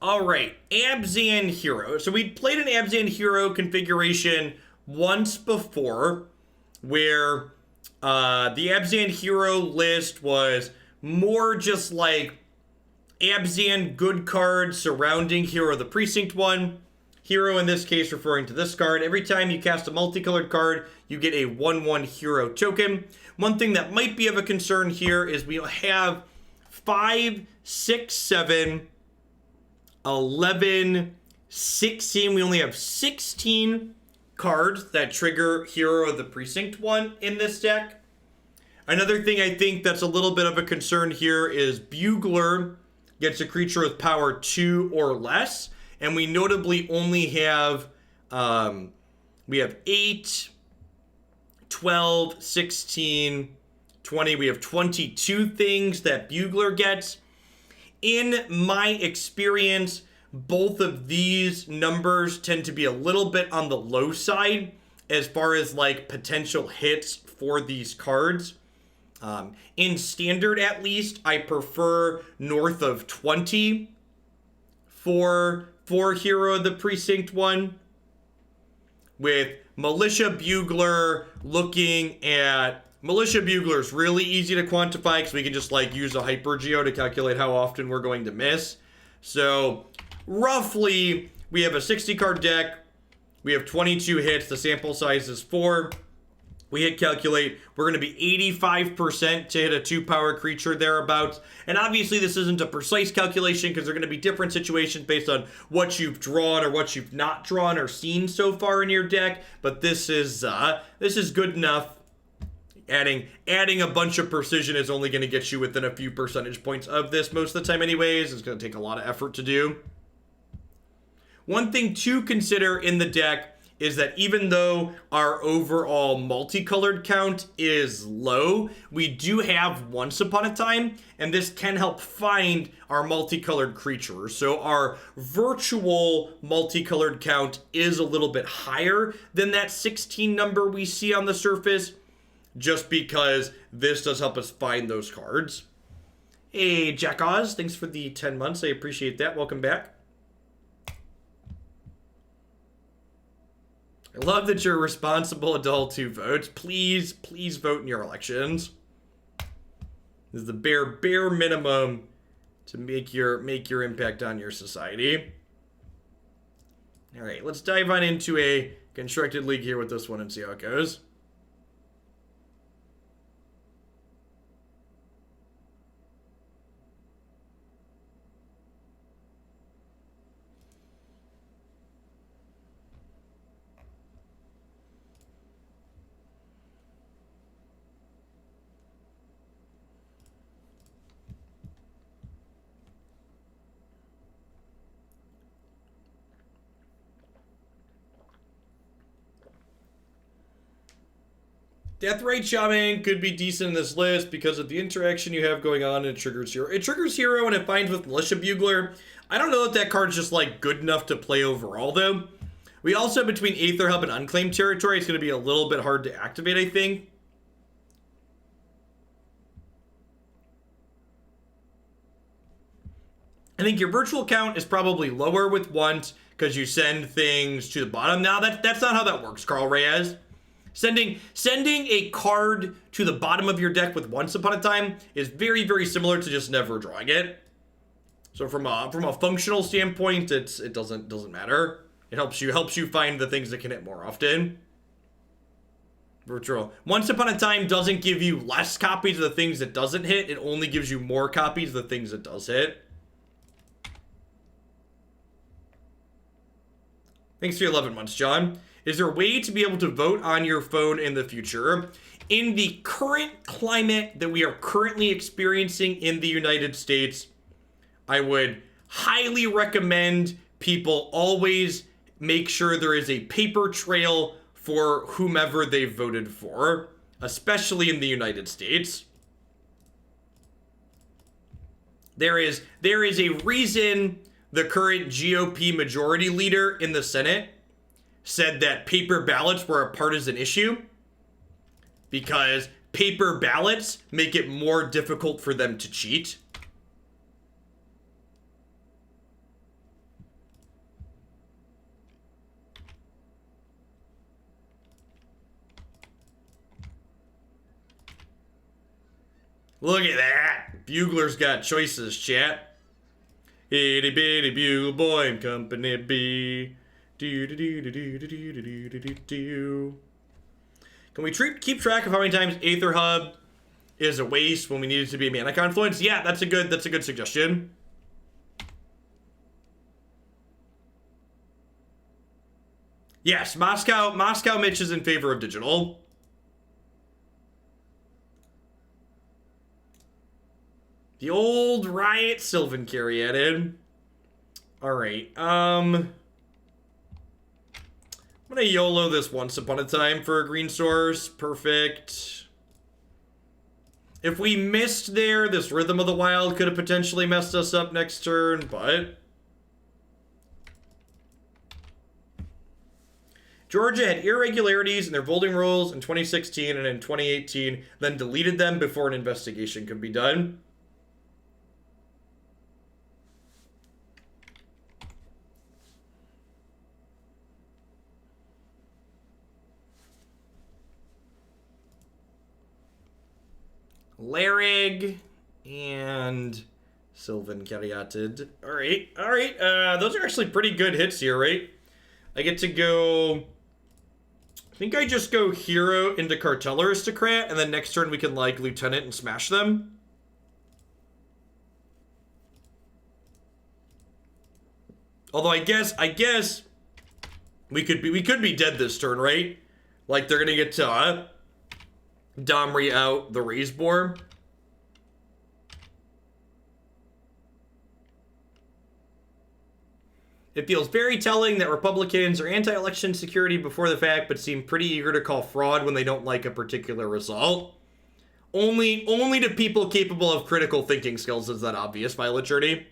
All right, Abzan Hero. So we played an Abzan Hero configuration once before where the Abzan Hero list was more just like Abzan good cards surrounding Hero of the Precinct One. Hero in this case referring to this card. Every time you cast a multicolored card, you get a 1/1 hero token. One thing that might be of a concern here is we have 5, 6, 7, 11, 16. We only have 16 cards that trigger Hero of the Precinct One in this deck. Another thing I think that's a little bit of a concern here is Bugler gets a creature with power 2 or less. And we notably only have, we have 8, 12, 16, 20. We have 22 things that Bugler gets. In my experience, both of these numbers tend to be a little bit on the low side as far as like potential hits for these cards. In standard, at least, I prefer north of 20 for Hero of the Precinct One, with Militia Bugler looking at... Militia Bugler is really easy to quantify because we can just like use a Hypergeo to calculate how often we're going to miss. So roughly, we have a 60 card deck, we have 22 hits, the sample size is 4. We hit calculate, we're going to be 85% to hit a 2-power creature thereabouts. And obviously this isn't a precise calculation because there are going to be different situations based on what you've drawn or what you've not drawn or seen so far in your deck. But this is good enough. Adding a bunch of precision is only going to get you within a few percentage points of this most of the time anyways. It's going to take a lot of effort to do. One thing to consider in the deck is that even though our overall multicolored count is low, we do have Once Upon a Time, and this can help find our multicolored creatures. So our virtual multicolored count is a little bit higher than that 16 number we see on the surface, just because this does help us find those cards. Hey, Jack Oz, thanks for the 10 months. I appreciate that. Welcome back. I love that you're a responsible adult who votes. Please vote in your elections. This is the bare minimum to make your impact on your society. All right, let's dive on into a constructed league here with this one and see how it goes. Deathrite Shaman could be decent in this list because of the interaction you have going on, and it triggers Hero. It triggers Hero and it finds with Militia Bugler. I don't know if that card's just like good enough to play overall though. We also, between Aether Hub and Unclaimed Territory, it's going to be a little bit hard to activate, I think. I think your virtual count is probably lower with Once because you send things to the bottom. Now, that's not how that works, Carl Reyes. Sending a card to the bottom of your deck with Once Upon a Time is very, very similar to just never drawing it. So from a functional standpoint, it doesn't matter. It helps you find the things that can hit more often. Virtual. Once Upon a Time doesn't give you less copies of the things it doesn't hit. It only gives you more copies of the things it does hit. Thanks for your 11 months, John. Is there a way to be able to vote on your phone in the future? In the current climate that we are currently experiencing in the United States, I would highly recommend people always make sure there is a paper trail for whomever they voted for, especially in the United States. There is a reason the current GOP majority leader in the Senate said that paper ballots were a partisan issue, because paper ballots make it more difficult for them to cheat. Look at that. Bugler's got choices, chat. Itty bitty bugle boy and company B. Do do do do do do do do do do do. Can we keep track of how many times Aether Hub is a waste when we need it to be a mana confluence? Yeah, that's a good suggestion. Yes, Moscow Mitch is in favor of digital. The old Riot Sylvan Caryatid. Alright, I'm gonna YOLO this once upon a time for a green source. Perfect. If we missed there, this Rhythm of the Wild could have potentially messed us up next turn, but... Georgia had irregularities in their voting rules in 2016 and in 2018, then deleted them before an investigation could be done. Larig and Sylvan Caryatid. Alright. Those are actually pretty good hits here, right? I get to go... I think I just go Hero into Cartel Aristocrat, and then next turn we can, like, Lieutenant and smash them. Although I guess we could be dead this turn, right? Like, they're gonna get to, Domri out the Raise Boar. It feels very telling that Republicans are anti-election security before the fact, but seem pretty eager to call fraud when they don't like a particular result. Only to people capable of critical thinking skills is that obvious, Violet Journey.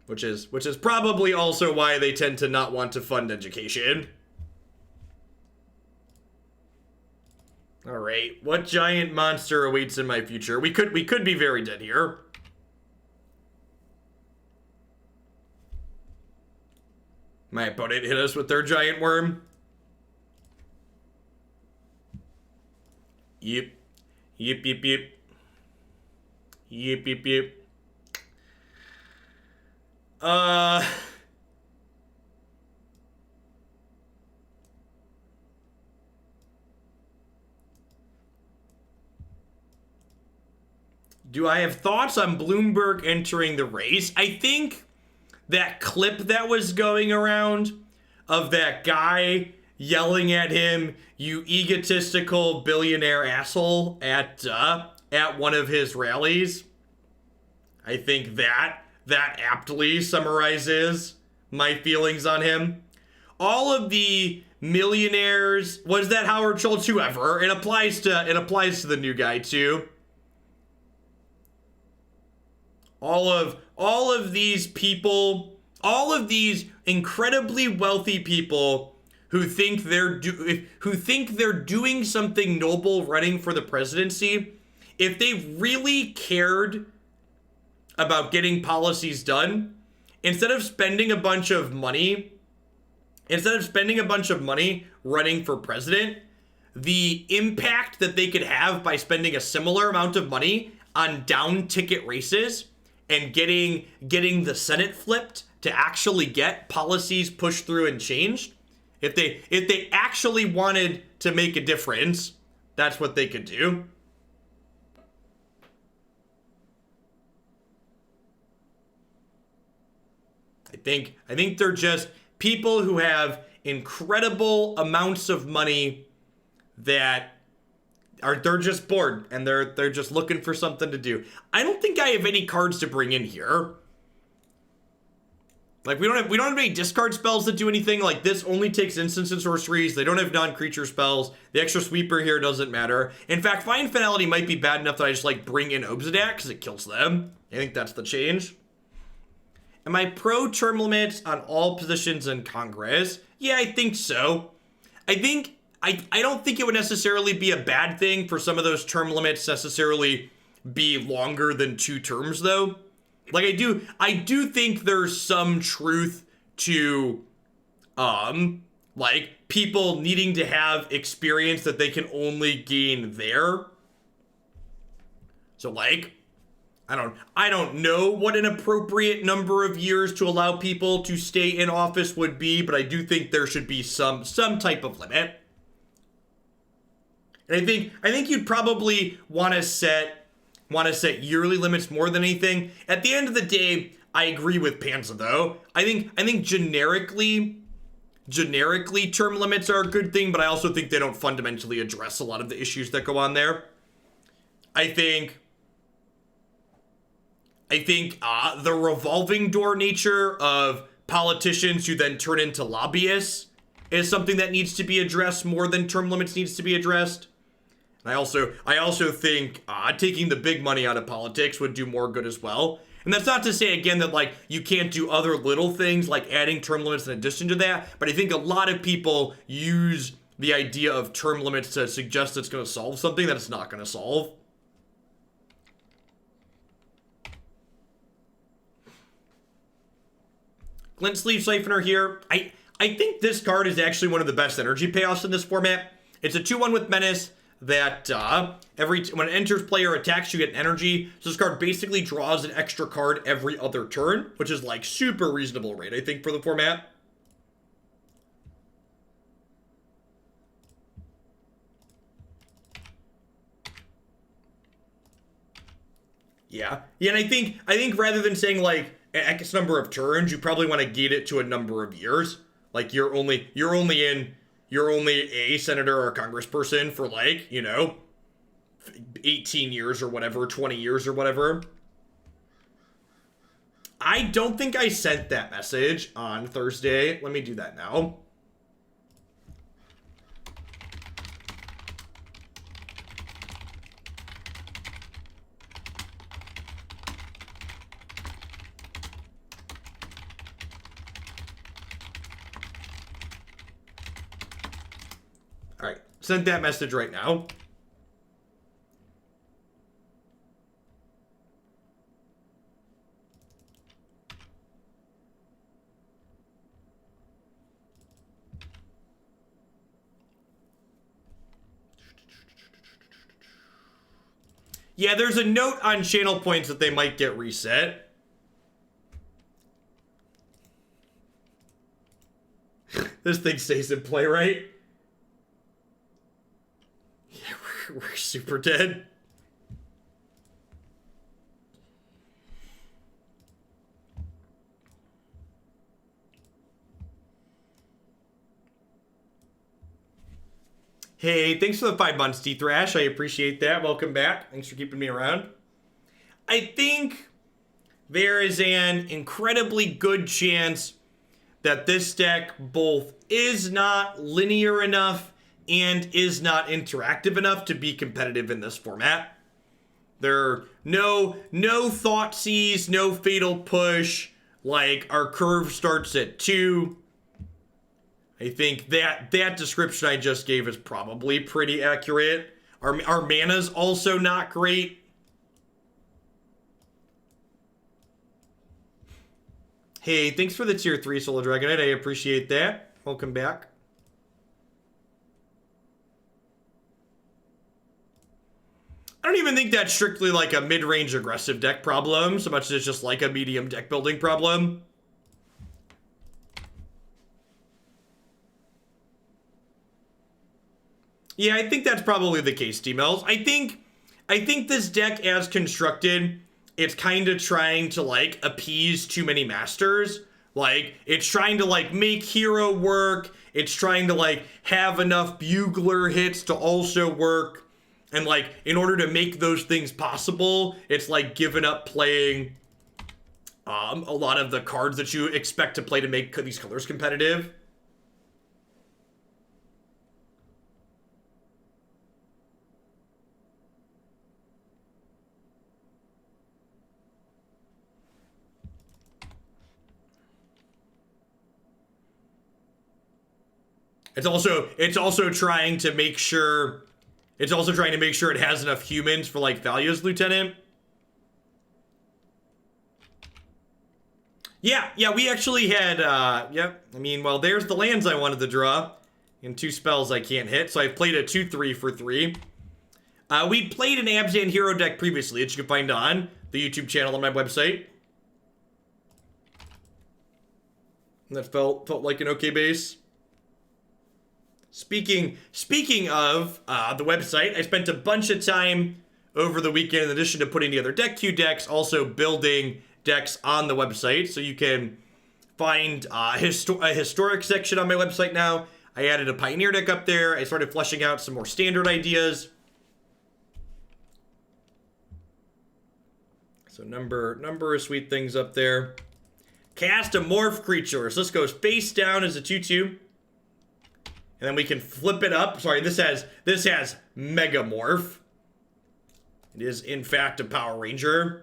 Which is probably also why they tend to not want to fund education. Alright, what giant monster awaits in my future? We could be very dead here. My opponent hit us with their giant worm. Yep. Yep. Do I have thoughts on Bloomberg entering the race? I think that clip that was going around of that guy yelling at him, "You egotistical billionaire asshole," at one of his rallies. I think that aptly summarizes my feelings on him. All of the millionaires, was that Howard Schultz, whoever, it applies to the new guy too. All of these people, all of these incredibly wealthy people who think they're doing something noble running for the presidency, if they really cared about getting policies done, instead of spending a bunch of money running for president, the impact that they could have by spending a similar amount of money on down ticket races and getting the Senate flipped to actually get policies pushed through and changed, if they actually wanted to make a difference, that's what they could do. I think they're just people who have incredible amounts of money that they're just bored and they're just looking for something to do. I don't think I have any cards to bring in here. Like, we don't have any discard spells that do anything. Like, this only takes instants and sorceries. They don't have non-creature spells. The extra sweeper here doesn't matter. In fact, Find Finality might be bad enough that I just, like, bring in Obzedat because it kills them. I think that's the change. Am I pro-term limits on all positions in Congress? Yeah, I think so. I don't think it would necessarily be a bad thing for some of those term limits necessarily be longer than 2 terms, though. Like, I do think there's some truth to like people needing to have experience that they can only gain there. So like, I don't know what an appropriate number of years to allow people to stay in office would be, but I do think there should be some type of limit. And I think you'd probably want to set yearly limits more than anything. At the end of the day, I agree with Panza though. I think generically term limits are a good thing, but I also think they don't fundamentally address a lot of the issues that go on there. I think the revolving door nature of politicians who then turn into lobbyists is something that needs to be addressed more than term limits needs to be addressed. And I also think taking the big money out of politics would do more good as well. And that's not to say, again, that like you can't do other little things like adding term limits in addition to that, but I think a lot of people use the idea of term limits to suggest it's going to solve something that it's not going to solve. Glint-Sleeve Siphoner here. I think this card is actually one of the best energy payoffs in this format. It's a 2/1 with Menace that when it enters play or attacks, you get an energy. So this card basically draws an extra card every other turn, which is like super reasonable rate, I think, for the format. Yeah, and I think rather than saying like X number of turns, you probably want to gate it to a number of years. Like you're only a senator or a congressperson for like, 18 years or whatever, 20 years or whatever. I don't think I sent that message on Thursday. Let me do that now. All right, sent that message right now. Yeah, there's a note on channel points that they might get reset. This thing stays in play, right? Yeah, we're super dead. Hey, thanks for the 5 months, D-Thrash. I appreciate that. Welcome back. Thanks for keeping me around. I think there is an incredibly good chance that this deck both is not linear enough and is not interactive enough to be competitive in this format. There are no Thoughtseize, no Fatal Push. Like, our curve starts at 2. I think that description I just gave is probably pretty accurate. Our mana's also not great. Hey, thanks for the tier 3 Solar Dragonite. I appreciate that. Welcome back. I don't even think that's strictly like a mid-range aggressive deck problem, so much as it's just like a medium deck building problem. Yeah, I think that's probably the case, T-Mel's. I think this deck as constructed, it's kind of trying to like appease too many masters. Like, it's trying to like make hero work. It's trying to like have enough bugler hits to also work. And like, in order to make those things possible, it's like giving up playing a lot of the cards that you expect to play to make these colors competitive. It's also trying to make sure it has enough humans for like Thalia's lieutenant. Yeah, we actually had, yep. I mean, well, there's the lands I wanted to draw. And 2 spells I can't hit, so I played a 2/3 for 3. We played an Abzan hero deck previously, that you can find on the YouTube channel on my website. And that felt like an okay base. Speaking of the website, I spent a bunch of time over the weekend, in addition to putting together deck queue decks, also building decks on the website. So you can find a historic section on my website now. I added a Pioneer deck up there. I started fleshing out some more standard ideas. So number of sweet things up there. Cast a morph creature. So this goes face down as a 2/2. And then we can flip it up. Sorry, this has Mega Morph. It is in fact a Power Ranger.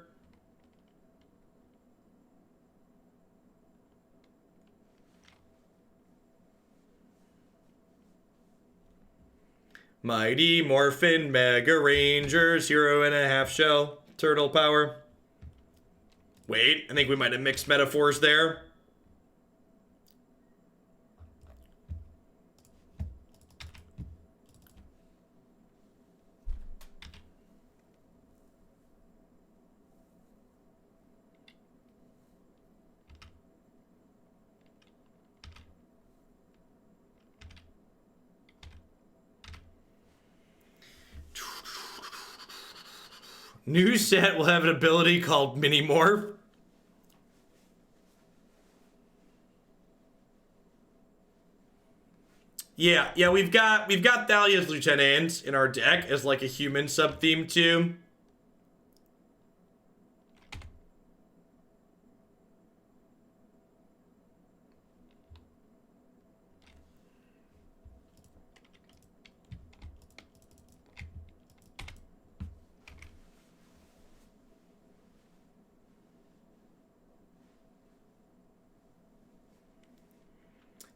Mighty Morphin Mega Rangers, 0.5 shell, turtle power. Wait, I think we might have mixed metaphors there. New set will have an ability called Mini Morph. Yeah, we've got Thalia's Lieutenant in our deck as like a human sub-theme too.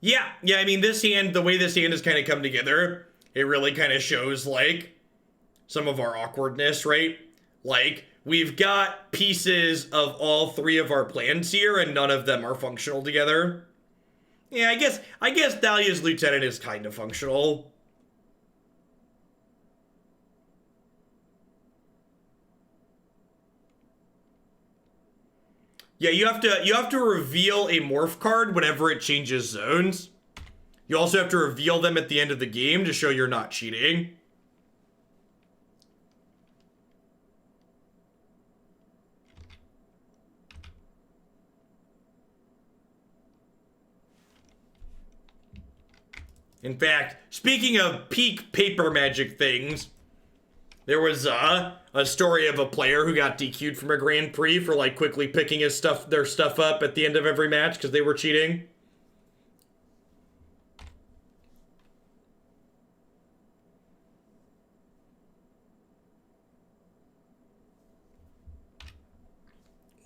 Yeah, I mean, this hand, the way this hand has kind of come together, it really kind of shows, like, some of our awkwardness, right? Like, we've got pieces of all 3 of our plans here, and none of them are functional together. Yeah, I guess Thalia's Lieutenant is kind of functional. Yeah, you have to reveal a morph card whenever it changes zones. You also have to reveal them at the end of the game to show you're not cheating. In fact, speaking of peak paper magic things, there was a story of a player who got DQ'd from a Grand Prix for like quickly picking their stuff up at the end of every match because they were cheating.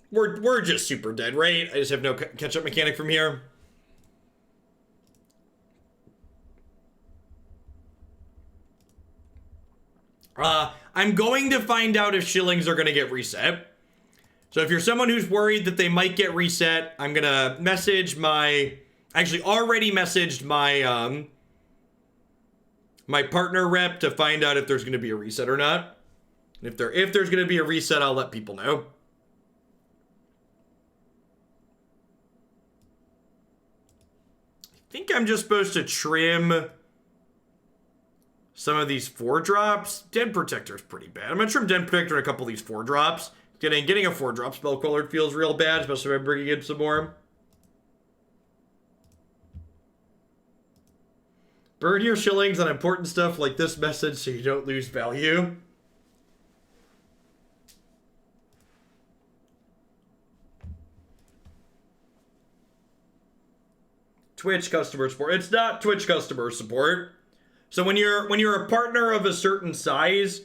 We're just super dead, right? I just have no catch-up mechanic from here. I'm going to find out if shillings are going to get reset. So if you're someone who's worried that they might get reset, I'm going to message my... Actually, already messaged my, my partner rep to find out if there's going to be a reset or not. If there's going to be a reset, I'll let people know. I think I'm just supposed to trim some of these 4-drops. Den Protector is pretty bad. I'm gonna trim Den Protector and a couple of these 4-drops. Getting a 4-drop spell colored feels real bad, especially if I'm bringing in some more. Burn your shillings on important stuff like this message so you don't lose value. Twitch customer support. It's not Twitch customer support. So when you're a partner of a certain size,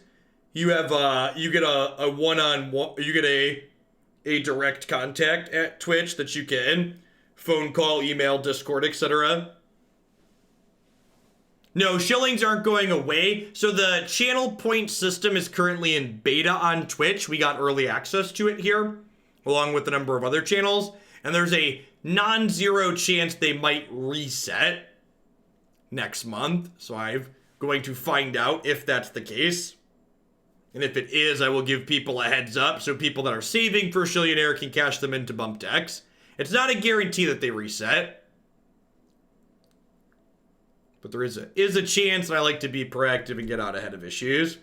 you have you get a one-on-one, you get a direct contact at Twitch that you can phone call, email, Discord, etc. No, shillings aren't going away. So the channel point system is currently in beta on Twitch. We got early access to it here, along with a number of other channels. and there's a non-zero chance they might reset next month. So I'm going to find out if that's the case. And if it is, I will give people a heads up so people that are saving for Shillionaire can cash them into bump decks. It's not a guarantee that they reset, but there is a chance, and I like to be proactive and get out ahead of issues.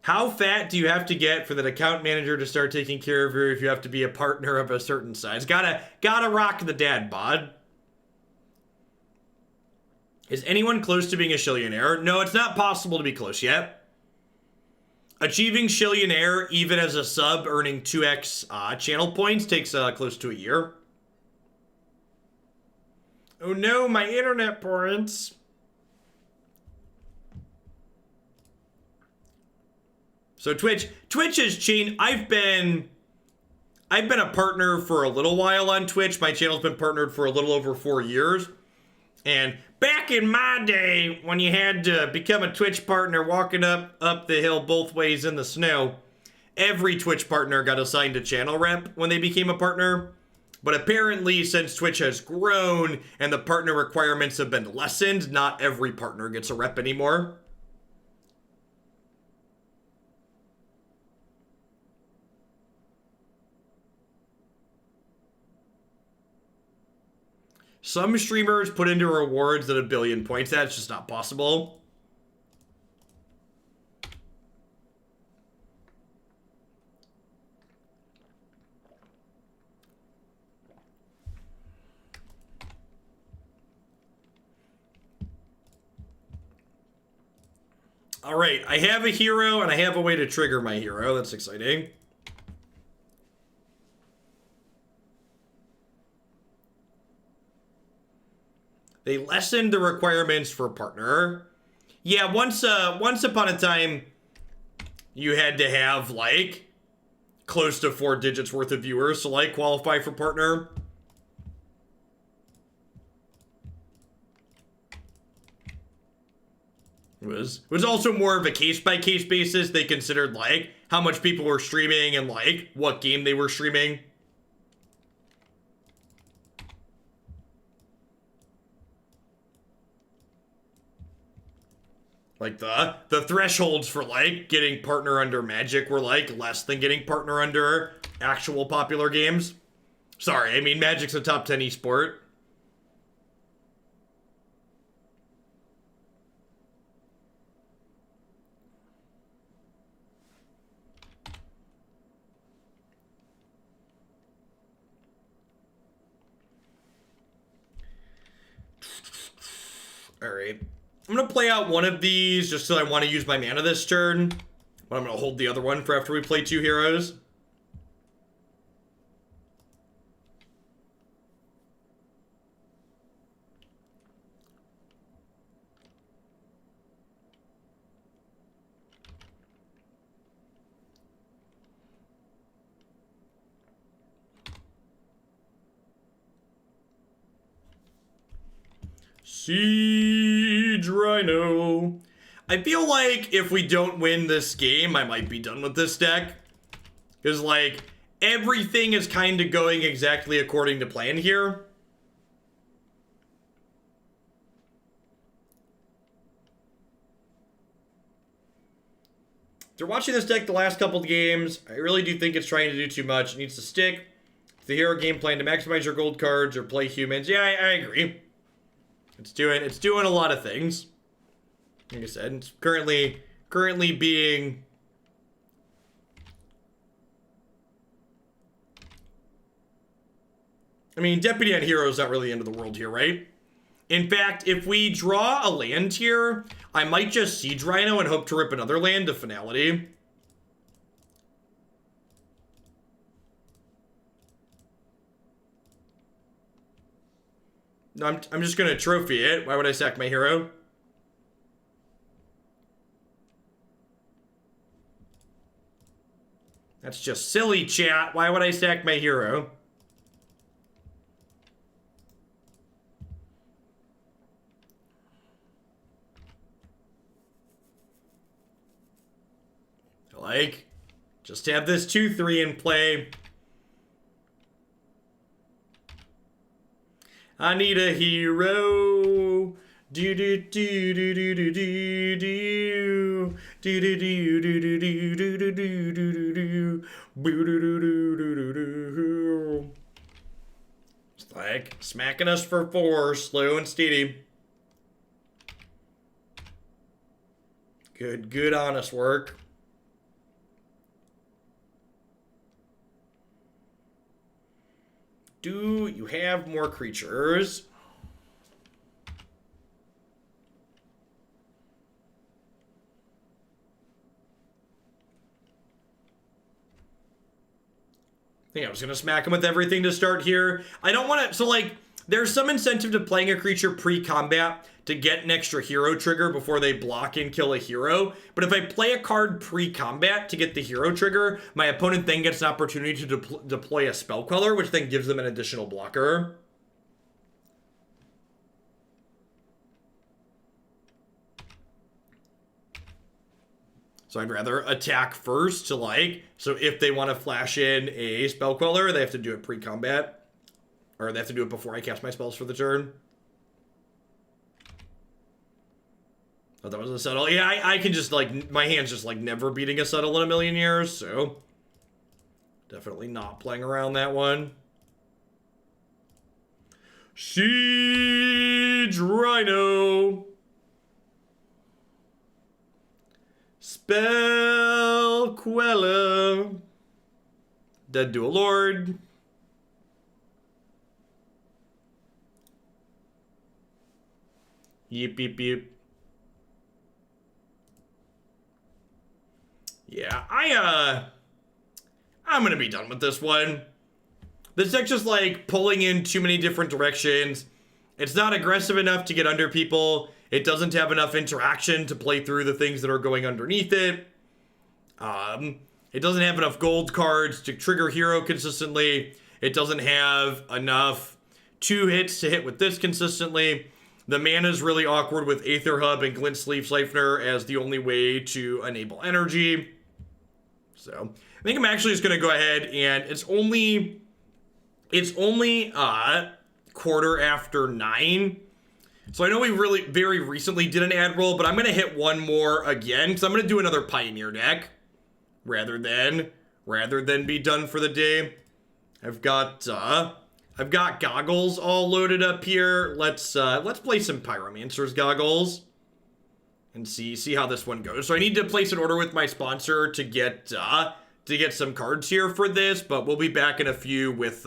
How fat do you have to get for that account manager to start taking care of you if you have to be a partner of a certain size? Gotta rock the dad bod. Is anyone close to being a Shillionaire? No, it's not possible to be close yet. Achieving Shillionaire, even as a sub, earning 2x channel points, takes close to a year. Oh no, my internet points. So Twitch has changed. I've been a partner for a little while on Twitch. My channel's been partnered for a little over 4 years. And back in my day, when you had to become a Twitch partner walking up the hill both ways in the snow, every Twitch partner got assigned a channel rep when they became a partner. But apparently, since Twitch has grown and the partner requirements have been lessened, not every partner gets a rep anymore. Some streamers put into rewards at 1 billion points. That's just not possible. All right, I have a hero and I have a way to trigger my hero. That's exciting. They lessened the requirements for partner. Yeah, once upon a time, you had to have, like, close to 4 digits worth of viewers to, like, qualify for partner. It was also more of a case-by-case basis. They considered, like, how much people were streaming and, like, what game they were streaming. Like, the thresholds for, like, getting partner under Magic were, like, less than getting partner under actual popular games. Sorry, I mean, Magic's a top 10 esport. Alright. I'm going to play out one of these just because I want to use my mana this turn. But I'm going to hold the other one for after we play 2 heroes. Siege Rhino. I feel like if we don't win this game, I might be done with this deck. Because, like, everything is kind of going exactly according to plan here. After watching this deck the last couple of games, I really do think it's trying to do too much. It needs to stick to the hero game plan to maximize your gold cards or play humans. Yeah, I agree. It's doing a lot of things. Like I said, it's currently being I mean, Deputy on Hero is not really the end of the world here, right? In fact, if we draw a land here, I might just Siege Rhino and hope to rip another land to Finality. No, I'm just gonna trophy it. Why would I sack my hero? That's just silly, chat. Why would I sack my hero? Like, Just have this 2/3 in play. I need a hero. Do do do do do do do do do do do do do do do do do do do do. It's like smacking us for 4, slow and steady. Good honest work. Do you have more creatures? I think I was going to smack him with everything to start here. I don't want to... So, like, there's some incentive to playing a creature pre-combat to get an extra hero trigger before they block and kill a hero. But if I play a card pre-combat to get the hero trigger, my opponent then gets an opportunity to deploy a Spell Queller, which then gives them an additional blocker. So I'd rather attack first to, like, so if they want to flash in a Spell Queller, they have to do it pre-combat. Or they have to do it before I cast my spells for the turn. Oh, that was a subtle. Yeah, I can just, like, my hand's just, like, never beating a subtle in a million years, so definitely not playing around that one. Siege Rhino. Spell Queller. Dead Dual Lord. Yip, yip, yip. Yeah, I'm gonna be done with this one. This deck's just, like, pulling in too many different directions. It's not aggressive enough to get under people. It doesn't have enough interaction to play through the things that are going underneath it. It doesn't have enough gold cards to trigger hero consistently. It doesn't have enough 2 hits to hit with this consistently. The mana's really awkward with Aether Hub and Glint-Sleeve Siphoner as the only way to enable energy. So, I think I'm actually just going to go ahead and it's only 9:15. So I know we really very recently did an ad roll, but I'm going to hit one more again because I'm going to do another Pioneer deck rather than be done for the day. I've got goggles all loaded up here. Let's play some Pyromancer's goggles and see how this one goes. So I need to place an order with my sponsor to get some cards here for this, but we'll be back in a few with